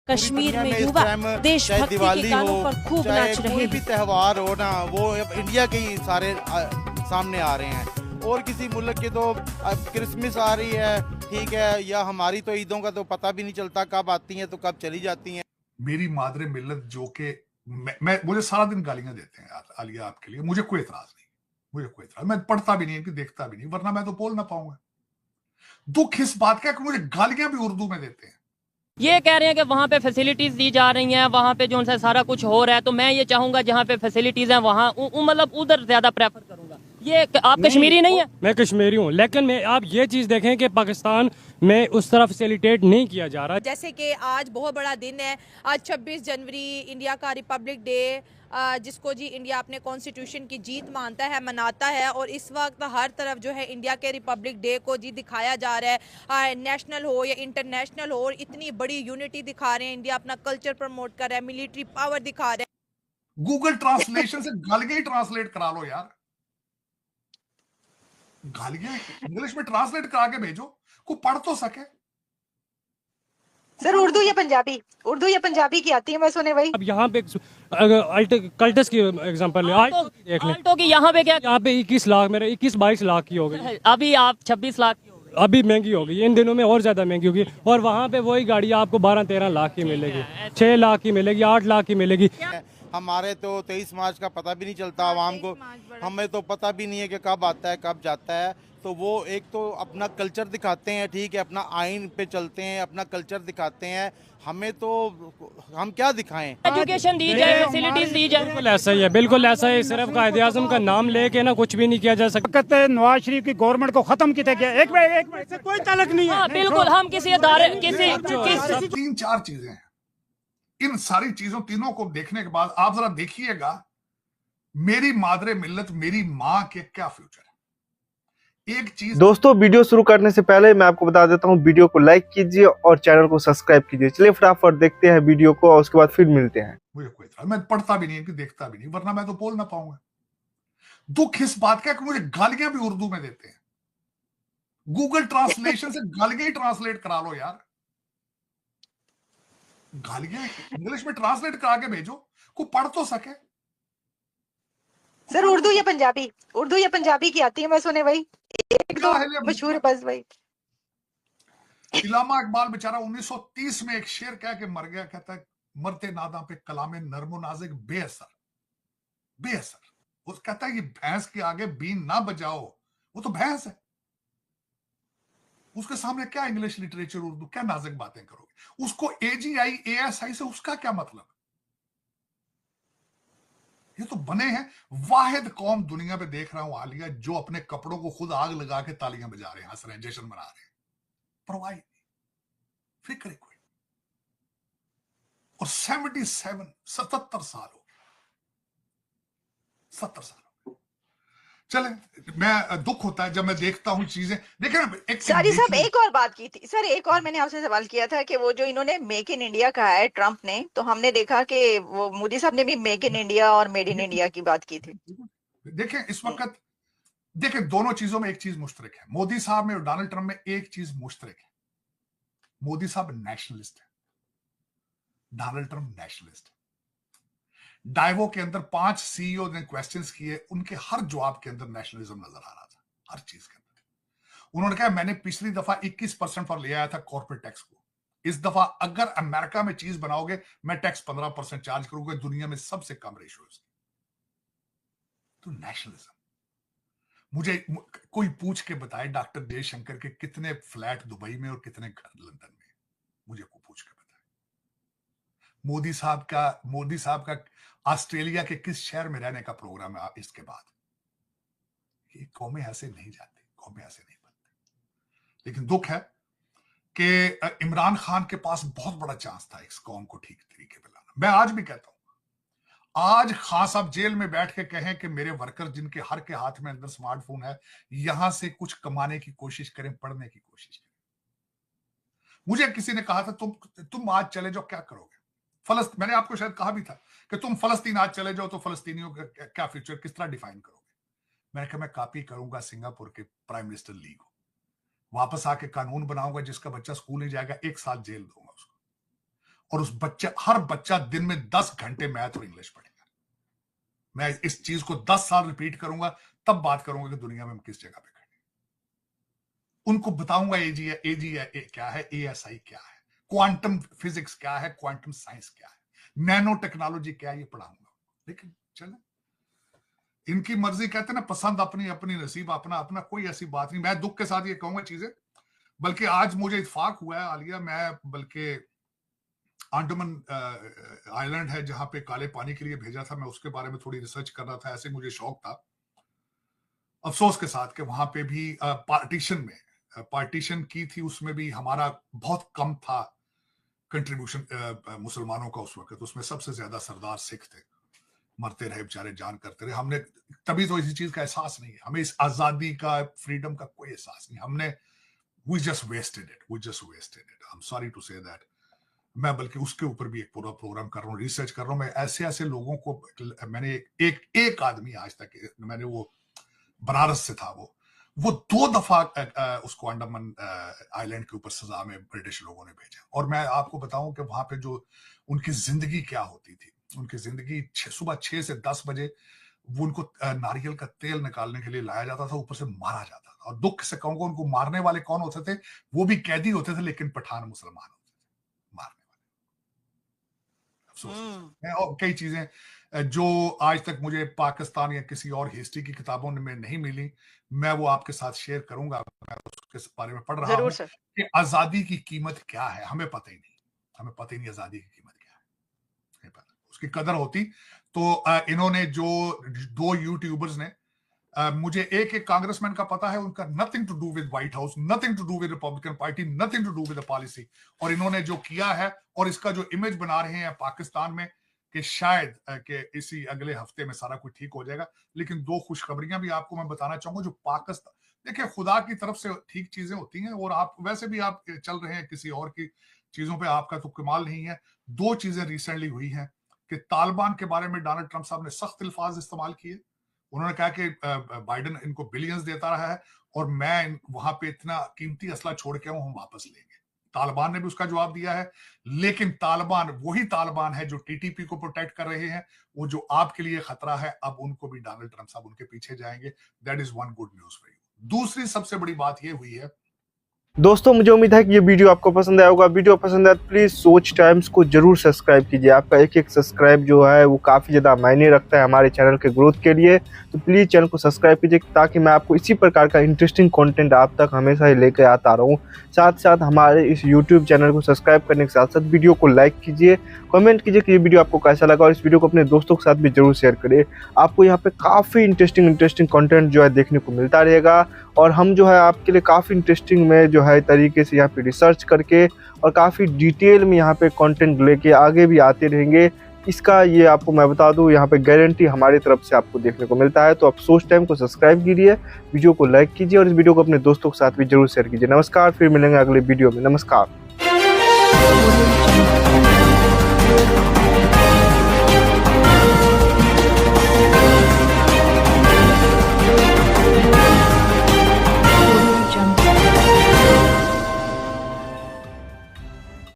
कश्मीर में युवा देशभक्ति के गानों पर खूब नाच रहे कोई भी हैं। त्योहार हो ना, वो अब इंडिया के ही सारे सामने आ रहे हैं। और किसी मुल्क की तो अब क्रिसमस आ रही है, ठीक है, या हमारी तो ईदों का तो पता भी नहीं चलता कब आती हैं तो कब चली जाती हैं। मेरी मादरे मिल्लत जो कि मैं मुझे सारा दिन गालियां देते हैं आलिया आपके लिए, मुझे कोई एतराज नहीं, मुझे कोई एतराज, मैं पढ़ता भी नहीं कि देखता भी नहीं, वरना मैं तो बोल ना पाऊंगा। दुख इस बात का कि मुझे गालियां भी उर्दू में देते हैं। ये कह रहे हैं कि वहाँ पे फैसिलिटीज दी जा रही हैं, वहाँ पे जो है सारा कुछ हो रहा है, तो मैं ये चाहूंगा जहाँ पे फैसिलिटीज हैं वहाँ मतलब उधर ज्यादा प्रेफर करूंगा। ये आप कश्मीरी नहीं है? मैं कश्मीरी हूँ, लेकिन मैं आप ये चीज़ देखें कि पाकिस्तान में उस तरह फैसिलिटेट नहीं किया जा रहा। जैसे कि आज बहुत बड़ा दिन है, आज 26 जनवरी इंडिया का रिपब्लिक डे, जिसको जी इंडिया अपने कॉन्स्टिट्यूशन की जीत मानता है, मनाता है, और इस वक्त हर तरफ जो है इंडिया के रिपब्लिक डे को जी दिखाया जा रहा है, नेशनल हो या इंटरनेशनल हो, इतनी बड़ी यूनिटी दिखा रहे हैं, इंडिया अपना कल्चर प्रमोट कर रहा है, मिलिट्री पावर दिखा रहा है। गूगल ट्रांसलेशन से गालियां ही ट्रांसलेट करा लो यार, गालियां इंग्लिश में ट्रांसलेट करा के भेजो, को पढ़ तो सके। सर उर्दू या पंजाबी की आती है, मैं सुने भाई। अब यहाँ पे कल्टस की एग्जांपल ले, देख लें। आल्टो की यहाँ पे क्या, यहाँ पे 21 लाख, मेरे 21-22 लाख की हो गई, अभी आप 26 लाख की हो गई। अभी महंगी हो गई, इन दिनों में और ज्यादा महंगी होगी। और वहाँ पे वही गाड़ी आपको 12-13 लाख की मिलेगी, 6 लाख की मिलेगी, 8 लाख की मिलेगी। हमारे तो 23 मार्च का पता भी नहीं चलता आवाम को, हमें तो पता भी नहीं है कि कब आता है कब जाता है। तो वो एक तो अपना कल्चर दिखाते हैं, ठीक है, अपना आइन पे चलते हैं, अपना कल्चर दिखाते हैं, हमें तो हम क्या दिखाएं। एजुकेशन दी जाए, फैसिलिटीज दी जाए। बिल्कुल ऐसा ही है, बिल्कुल ऐसा ही। सिर्फ कायदे आज़म का नाम लेके ना कुछ भी नहीं किया जा सकता। नवाज शरीफ की गवर्नमेंट को खत्म किया गया, एक मिनट से कोई ताल्लुक नहीं है। हाँ, बिल्कुल, हम किसी अदारे किसी 3-4 चीजें हैं, इन सारी चीजों तीनों को देखने के बाद आप जरा देखिएगा मेरी मादरे मिल्लत, मेरी माँ के क्या फ्यूचर है। एक चीज दोस्तों, वीडियो शुरू करने से पहले मैं आपको बता देता हूं, वीडियो को लाइक कीजिए और चैनल को सब्सक्राइब कीजिए। चलिए फटाफट देखते हैं वीडियो को और उसके बाद फिर मिलते हैं। मुझे कोई एतराज, मैं पढ़ता भी नहीं कि देखता भी नहीं, वरना मैं तो बोल ना पाऊंगा। दुख इस बात का कि मुझे गालियां भी उर्दू में देते हैं। गूगल ट्रांसलेशन से गालियां ही ट्रांसलेट करा लो यार, गालियां इंग्लिश में ट्रांसलेट करा के भेजो, को पढ़ तो सके। सर उर्दू या पंजाबी की आती है, मैं सुने भाई। एक दो मशहूर है बस भाई। इलामा इकबाल बेचारा 1930 में एक शेर कह के मर गया, कहता है मरते नादा पे कलामे नर्मो नाजिक बेअसर, बेअसर। वो कहता है कि भैंस के आगे बीन ना बजाओ, वो तो भैंस है, उसके सामने क्या इंग्लिश लिटरेचर, उर्दू, क्या नाजुक बातें करोगे। उसको एजीआई एएसआई से उसका क्या मतलब। ये तो बने हैं वाहिद कौम दुनिया पे देख रहा हूं आलिया, जो अपने कपड़ों को खुद आग लगा के तालियां बजा रहे हैं, हंस रहे हैं, जश्न मना रहे हैं, परवाह नहीं, फिक्र कोई। और 77 साल हो, 70 साल हो। चले, मैं दुख होता है जब मैं देखता हूँ चीजें। देखे ना, एक सारी साहब एक और बात की थी सर, एक और मैंने आपसे सवाल किया था कि वो जो इन्होंने मेक इन इंडिया कहा है ट्रंप ने, तो हमने देखा कि वो मोदी साहब ने भी मेक इन इंडिया और मेड इन इंडिया की बात की थी। देखें इस वक्त, देखें दोनों चीजों में एक चीज मुश्तरक है, मोदी साहब में और डोनाल्ड ट्रंप में एक चीज मुश्तरक है, मोदी साहब नेशनलिस्ट है, डोनाल्ड ट्रंप नेशनलिस्ट है। डाइवो के अंदर 5 सीईओ ने क्वेश्चंस किए, उनके हर जवाब के अंदर नेशनलिज्म नजर आ रहा था, हर चीज के अंदर। उन्होंने कहा मैंने पिछली दफा 21% पर ले आया था कॉर्पोरेट टैक्स को, इस दफा अगर अमेरिका में चीज बनाओगे मैं टैक्स 15% चार्ज करूंगा, दुनिया में सबसे कम रेशियो है। तो नेशनलिज्म, मुझे कोई पूछ के बताए डॉक्टर जयशंकर के कितने फ्लैट दुबई में और कितने घर लंदन में, मुझे को पूछ के बताए। मोदी साहब का ऑस्ट्रेलिया के किस शहर में रहने का प्रोग्राम है इसके बाद। ये कौमें ऐसे नहीं जाती, कौमें ऐसे नहीं बनती। लेकिन दुख है कि इमरान खान के पास बहुत बड़ा चांस था इस कौम को ठीक तरीके पे लाना। मैं आज भी कहता हूं, आज खान साहब जेल में बैठ के कहें कि मेरे वर्कर जिनके हर के हाथ में अंदर स्मार्टफोन है, यहां से कुछ कमाने की कोशिश करें, पढ़ने की कोशिश करें। मुझे किसी ने कहा था तुम आज चले जाओ क्या करोगे, मैंने आपको शायद कहा भी था कि तुम फलस्तीन आज चले जाओ तो फलस्तीनियों का क्या फ्यूचर, किस तरह डिफाइन करोगे। मैंने कहा मैं कॉपी करूंगा सिंगापुर के प्राइम मिनिस्टर ली को, वापस आके कानून बनाऊंगा जिसका बच्चा स्कूल नहीं जाएगा 1 साल जेल दूंगा उसको, और उस बच्चे, हर बच्चा दिन में 10 घंटे मैथ और इंग्लिश पढ़ेगा। मैं इस चीज को 10 साल रिपीट करूंगा, तब बात करूंगा कि दुनिया में हम किस जगह पे खड़े। उनको बताऊंगा एजी क्या है, ASI क्या है, क्वांटम फिजिक्स क्या है, क्वांटम साइंस क्या है, नैनो टेक्नोलॉजी क्या है, ये पढ़ाऊंगा। लेकिन चले, इनकी मर्जी, कहते ना पसंद अपनी अपनी, नसीब अपना अपना, कोई ऐसी बात नहीं। मैं दुख के साथ ये कहूंगा चीजें, बल्कि आज मुझे इत्तेफाक हुआ है आलिया, मैं बल्कि अंडमान आइलैंड है जहां पे काले पानी के लिए भेजा था, मैं उसके बारे में थोड़ी रिसर्च कर रहा था, ऐसे मुझे शौक था। अफसोस के साथ कि वहां पे भी पार्टीशन की थी, उसमें भी हमारा बहुत कम था कंट्रीब्यूशन मुसलमानों का उस वक्त। उसमें सबसे ज्यादा सरदार सिख थे, मरते रहे बेचारे, जान करते रहे। हमने तभी तो इसी चीज का एहसास नहीं है, हमें इस आजादी का, फ्रीडम का कोई एहसास नहीं। हमने we just wasted it. I'm sorry to say that. मैं बल्कि उसके ऊपर भी एक पूरा प्रोग्राम कर रहा हूँ, रिसर्च कर रहा हूँ। मैं ऐसे लोगों को, मैंने एक आदमी आज तक, मैंने वो बनारस से था, वो 2 दफा उसको अंडमान आइलैंड के ऊपर सजा में ब्रिटिश लोगों ने भेजा। और मैं आपको बताऊं कि वहां पे जो उनकी जिंदगी क्या होती थी, उनकी जिंदगी सुबह 6 से 10 बजे वो उनको नारियल का तेल निकालने के लिए लाया जाता था, ऊपर से मारा जाता था। और दुख से कहूंगा, उनको मारने वाले कौन होते थे? वो भी कैदी होते थे, लेकिन पठान मुसलमान होते थे मारने वाले। अफसोस। और कई चीजें जो आज तक मुझे पाकिस्तान या किसी और हिस्ट्री की किताबों में नहीं मिली, मैं वो आपके साथ शेयर करूंगा। मैं उसके बारे में पढ़ रहा हूं कि आजादी की कीमत क्या है। हमें पता ही नहीं आजादी की कीमत क्या है। उसकी कदर होती तो इन्होंने जो 2 यूट्यूबर्स ने, मुझे एक कांग्रेसमैन का पता है, उनका nothing to do with White House, nothing to do with Republican Party, nothing to do with the policy. और इन्होंने जो किया है, और इसका जो इमेज बना रहे हैं पाकिस्तान में कि शायद कि इसी अगले हफ्ते में सारा कुछ ठीक हो जाएगा। लेकिन 2 खुशखबरियां भी आपको मैं बताना चाहूंगा। जो पाकिस्तान, देखिए खुदा की तरफ से ठीक चीजें होती हैं, और आप वैसे भी आप चल रहे हैं किसी और की चीजों पे, आपका तो कमाल नहीं है। 2 चीजें रिसेंटली हुई हैं कि तालिबान के बारे में डोनाल्ड ट्रंप साहब ने सख्त अल्फाज इस्तेमाल किए। उन्होंने कहा कि बाइडेन इनको बिलियंस देता रहा है, और मैं वहां पे इतना कीमती असला छोड़ के हूं, हम वापस लेंगे। तालिबान ने भी उसका जवाब दिया है। लेकिन तालिबान वही तालिबान है जो टीटीपी को प्रोटेक्ट कर रहे हैं। वो जो आपके लिए खतरा है, अब उनको भी डोनाल्ड ट्रंप साहब उनके पीछे जाएंगे। That is one good news for you. दूसरी सबसे बड़ी बात ये हुई है, दोस्तों मुझे उम्मीद है कि ये वीडियो आपको पसंद आया होगा। वीडियो पसंद आया तो प्लीज़ सोच टाइम्स को जरूर सब्सक्राइब कीजिए। आपका एक सब्सक्राइब जो है वो काफ़ी ज़्यादा मायने रखता है हमारे चैनल के ग्रोथ के लिए। तो प्लीज़ चैनल को सब्सक्राइब कीजिए, ताकि मैं आपको इसी प्रकार का इंटरेस्टिंग कंटेंट आप तक हमेशा ही लेकर आता रहूँ। साथ साथ हमारे इस यूट्यूब चैनल को सब्सक्राइब करने के साथ साथ वीडियो को लाइक कीजिए, कमेंट कीजिए कि ये वीडियो आपको कैसा लगा, और इस वीडियो को अपने दोस्तों के साथ भी जरूर शेयर करिए। आपको यहाँ पे काफ़ी इंटरेस्टिंग कंटेंट जो है देखने को मिलता रहेगा, और हम जो है आपके लिए काफ़ी इंटरेस्टिंग में जो है तरीके से यहाँ पे रिसर्च करके और काफ़ी डिटेल में यहाँ पे कंटेंट लेके आगे भी आते रहेंगे। इसका ये आपको मैं बता दूँ, यहाँ पे गारंटी हमारी तरफ से आपको देखने को मिलता है। तो आप सोच टाइम को सब्सक्राइब कीजिए, वीडियो को लाइक कीजिए, और इस वीडियो को अपने दोस्तों के साथ भी जरूर शेयर कीजिए। नमस्कार, फिर मिलेंगे अगले वीडियो में। नमस्कार।